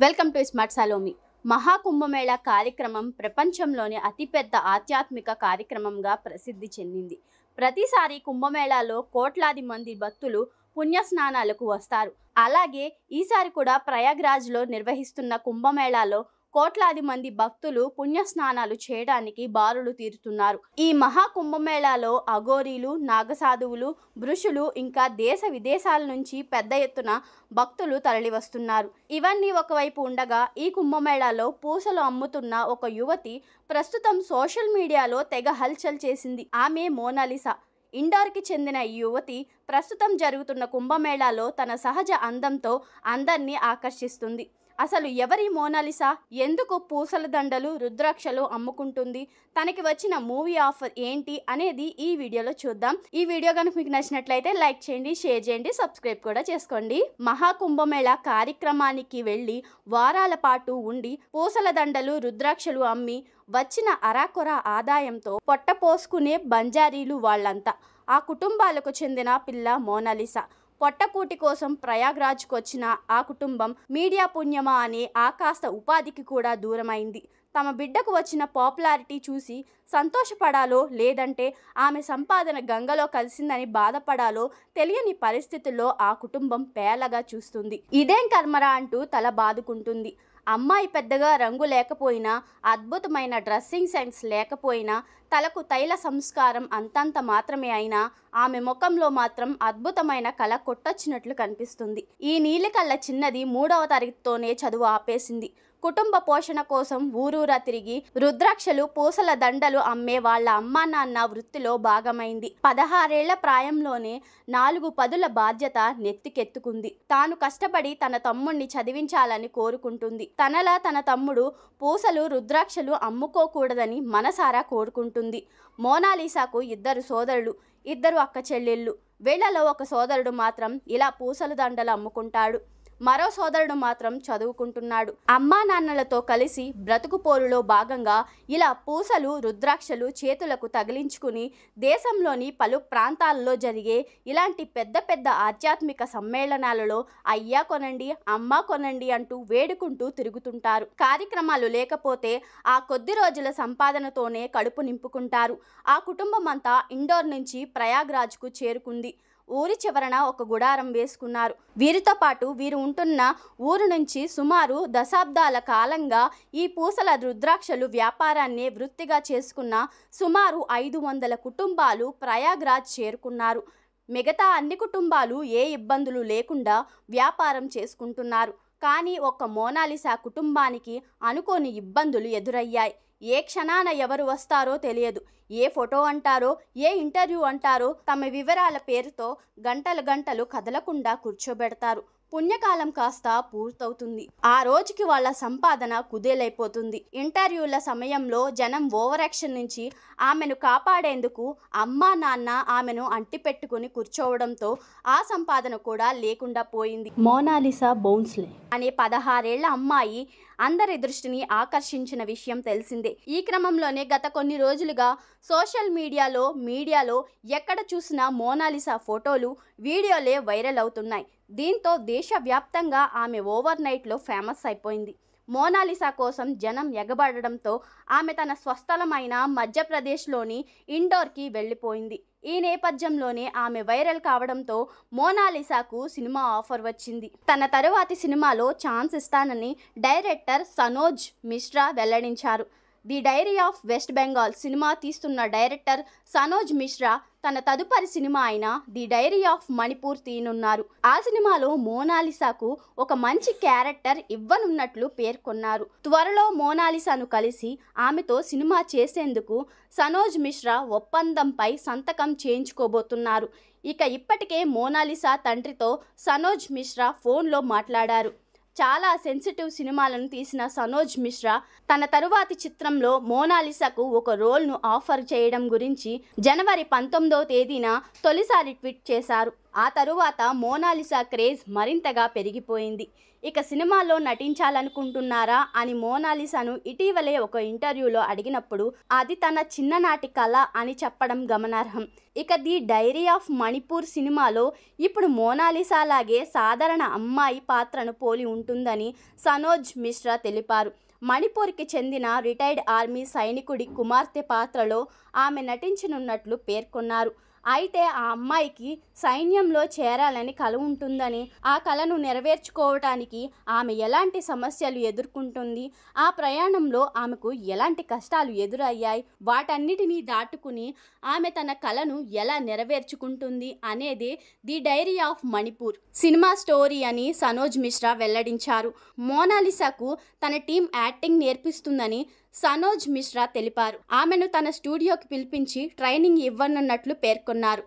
Welcome to smart Salomi. Maha Kumbh Mela కార్యక్రమం ప్రపంచంలోని అతిపెద్ద ఆధ్యాత్మిక కార్యక్రమంగా ప్రసిద్ధి చెందింది. ప్రతిసారి కుంభమేళాలో కోట్లాది మంది భక్తులు పుణ్యస్నానాలకు వస్తారు. అలాగే ఈసారి కూడా ప్రయాగ్రాజ్లో నిర్వహిస్తున్న కుంభమేళాలో కోట్లాది మంది భక్తులు పుణ్యస్నానాలు చేయడానికి బారులు తీరుతున్నారు. ఈ మహాకుంభమేళాలో అఘోరీలు, నాగసాధువులు, ఋషులు ఇంకా దేశ విదేశాల నుంచి పెద్ద ఎత్తున భక్తులు తరలివస్తున్నారు. ఇవన్నీ ఒకవైపు ఉండగా ఈ కుంభమేళాలో పూసలు అమ్ముతున్న ఒక యువతి ప్రస్తుతం సోషల్ మీడియాలో తెగ హల్చల్ చేసింది. ఆమె మోనాలిసా. ఇండోర్కి చెందిన ఈ యువతి ప్రస్తుతం జరుగుతున్న కుంభమేళాలో తన సహజ అందంతో అందరినీ ఆకర్షిస్తుంది. అసలు ఎవరి మోనాలిసా? ఎందుకు పూసల దండలు, రుద్రాక్షలు అమ్ముకుంటుంది? తనకి వచ్చిన మూవీ ఆఫర్ ఏంటి అనేది ఈ వీడియోలో చూద్దాం. ఈ వీడియో కనుక మీకు నచ్చినట్లయితే లైక్ చేయండి, షేర్ చేయండి, సబ్స్క్రైబ్ కూడా చేసుకోండి. మహాకుంభమేళా కార్యక్రమానికి వెళ్ళి వారాల పాటు ఉండి పూసల దండలు, రుద్రాక్షలు అమ్మి వచ్చిన అరాకొర ఆదాయంతో పొట్టపోసుకునే బంజారీలు వాళ్ళంతా. ఆ కుటుంబాలకు చెందిన పిల్ల మోనాలిసా. పొట్టకూటి కోసం ప్రయాగ్రాజ్కు వచ్చిన ఆ కుటుంబం మీడియా పుణ్యమా అనే ఆకాశ ఉపాధికి కూడా దూరమైంది. తమ బిడ్డకు వచ్చిన పాపులారిటీ చూసి సంతోషపడాలో లేదంటే ఆమె సంపాదన గంగలో కలిసిందని బాధపడాలో తెలియని పరిస్థితుల్లో ఆ కుటుంబం పేలగా చూస్తుంది. ఇదేం కర్మరా అంటూ తల బాదుకుంటుంది. అమ్మాయి పెద్దగా రంగు లేకపోయినా, అద్భుతమైన డ్రెస్సింగ్ సెన్స్ లేకపోయినా, తలకు తైల సంస్కారం అంతంత మాత్రమే అయినా ఆమె ముఖంలో మాత్రం అద్భుతమైన కళ కొట్టొచ్చినట్లు కనిపిస్తుంది. ఈ నీలికళ్ళ చిన్నది 3వ తరగతితోనే చదువు ఆపేసింది. కుటుంబ పోషణ కోసం ఊరూరా తిరిగి రుద్రాక్షలు, పూసల దండలు అమ్మే వాళ్ళ అమ్మా నాన్న వృత్తిలో భాగమైంది. 16 ఏళ్ల ప్రాయంలోనే 4 పదుల బాధ్యత నెత్తికెత్తుకుంది. తాను కష్టపడి తన తమ్ముణ్ణి చదివించాలని కోరుకుంటుంది. తనలా తన తమ్ముడు పూసలు, రుద్రాక్షలు అమ్ముకోకూడదని మనసారా కోరుకుంటుంది. మోనాలిసాకు 2 సోదరులు, 2 అక్క చెల్లెళ్ళు. వీళ్లలో ఒక సోదరుడు మాత్రం ఇలా పూసల దండలు అమ్ముకుంటాడు. మరో సోదరుడు మాత్రం చదువుకుంటున్నాడు. అమ్మా నాన్నలతో కలిసి బ్రతుకు పోరులో భాగంగా ఇలా పూసలు, రుద్రాక్షలు చేతులకు తగిలించుకుని దేశంలోని పలు ప్రాంతాల్లో జరిగే ఇలాంటి పెద్ద పెద్ద ఆధ్యాత్మిక సమ్మేళనాలలో అయ్యా కొనండి, అమ్మా కొనండి అంటూ వేడుకుంటూ తిరుగుతుంటారు. కార్యక్రమాలు లేకపోతే ఆ కొద్ది రోజుల సంపాదనతోనే కడుపు నింపుకుంటారు. ఆ కుటుంబం అంతా ఇండోర్ నుంచి ప్రయాగ్రాజ్కు చేరుకుంది. ఊరి చివరన ఒక గుడారం వేసుకున్నారు. వీరితో పాటు వీరు ఉంటున్న ఊరు నుంచి సుమారు దశాబ్దాల కాలంగా ఈ పూసల, రుద్రాక్షలు వ్యాపారాన్ని వృత్తిగా చేసుకున్న సుమారు 500 కుటుంబాలు ప్రయాగ్రాజ్ చేరుకున్నారు. మిగతా అన్ని కుటుంబాలు ఏ ఇబ్బందులు లేకుండా వ్యాపారం చేసుకుంటున్నారు. కానీ ఒక్క మోనాలిసా కుటుంబానికి అనుకోని ఇబ్బందులు ఎదురయ్యాయి. ఏ క్షణాన ఎవరు వస్తారో తెలియదు. ఏ ఫోటో అంటారో, ఏ ఇంటర్వ్యూ అంటారో తమ వివరాల పేరుతో గంటలు కదలకుండా కూర్చోబెడతారు. పుణ్యకాలం కాస్త పూర్తవుతుంది. ఆ రోజుకి వాళ్ళ సంపాదన కుదేలైపోతుంది. ఇంటర్వ్యూల సమయంలో జనం ఓవర్ యాక్షన్ నుంచి ఆమెను కాపాడేందుకు అమ్మా నాన్న ఆమెను అంటిపెట్టుకుని కూర్చోవడంతో ఆ సంపాదన కూడా లేకుండా పోయింది. మోనాలిసా బౌన్స్లే అనే 16 ఏళ్ల అమ్మాయి అందరి దృష్టిని ఆకర్షించిన విషయం తెలిసిందే. ఈ క్రమంలోనే గత కొన్ని రోజులుగా సోషల్ మీడియాలో ఎక్కడ చూసినా మోనాలిసా ఫోటోలు, వీడియోలే వైరల్ అవుతున్నాయి. దీంతో దేశవ్యాప్తంగా ఆమె ఓవర్ నైట్లో ఫేమస్ అయిపోయింది. మోనాలిసా కోసం జనం ఎగబడడంతో ఆమె తన స్వస్థలమైన మధ్యప్రదేశ్లోని ఇండోర్కి వెళ్ళిపోయింది. ఈ నేపథ్యంలోనే ఆమె వైరల్ కావడంతో మోనాలిసాకు సినిమా ఆఫర్ వచ్చింది. తన తరువాతి సినిమాలో ఛాన్స్ ఇస్తానని డైరెక్టర్ సనోజ్ మిశ్రా వెల్లడించారు. The diary of west Bengal cinema తీస్తున్న డైరెక్టర్ సనోజ్ మిశ్రా తన తదుపరి సినిమా అయిన ది డైరీ ఆఫ్ మణిపూర్ తీయనున్నారు. ఆ సినిమాలో మోనాలిసాకు ఒక మంచి క్యారెక్టర్ ఇవ్వనున్నట్లు పేర్కొన్నారు. త్వరలో మోనాలిసాను కలిసి ఆమెతో సినిమా చేసేందుకు సనోజ్ మిశ్రా ఒప్పందంపై సంతకం చేయించుకోబోతున్నారు. ఇప్పటికే మోనాలిసా తండ్రితో సనోజ్ మిశ్రా ఫోన్లో మాట్లాడారు. చాలా సెన్సిటివ్ సినిమాలను తీసిన సనోజ్ మిశ్రా తన తరువాతి చిత్రంలో మోనాలిసాకు ఒక రోల్ను ఆఫర్ చేయడం గురించి జనవరి 19వ తేదీన తొలిసారి ట్వీట్ చేశారు. ఆ తరువాత మోనాలిసా క్రేజ్ మరింతగా పెరిగిపోయింది. ఇక సినిమాలో నటించాలనుకుంటున్నారా అని మోనాలిసాను ఇటీవలే ఒక ఇంటర్వ్యూలో అడిగినప్పుడు అది తన చిన్ననాటి కల అని చెప్పడం గమనార్హం. ఇక ది డైరీ ఆఫ్ మణిపూర్ సినిమాలో ఇప్పుడు మోనాలిసా లాగే సాధారణ అమ్మాయి పాత్రను పోలి ఉంటుందని సనోజ్ మిశ్రా తెలిపారు. మణిపూర్కి చెందిన రిటైర్డ్ ఆర్మీ సైనికుడి కుమార్తె పాత్రలో ఆమె నటించనున్నట్లు పేర్కొన్నారు. అయితే ఆ అమ్మాయికి సైన్యంలో చేరాలని కల ఉంటుందని, ఆ కలను నెరవేర్చుకోవటానికి ఆమె ఎలాంటి సమస్యలు ఎదుర్కొంటుంది, ఆ ప్రయాణంలో ఆమెకు ఎలాంటి కష్టాలు ఎదురయ్యాయి, వాటన్నిటినీ దాటుకుని ఆమె తన కలను ఎలా నెరవేర్చుకుంటుంది అనేదే the diary of Manipur cinema story అని సనోజ్ మిశ్రా వెల్లడించారు. మోనాలిసాకు తన టీం యాక్టింగ్ నేర్పిస్తుందని సనోజ్ మిశ్రా తెలిపారు. ఆమెను తన స్టూడియోకి పిలిపించి ట్రైనింగ్ ఇవ్వనున్నట్లు పేర్కొన్నారు.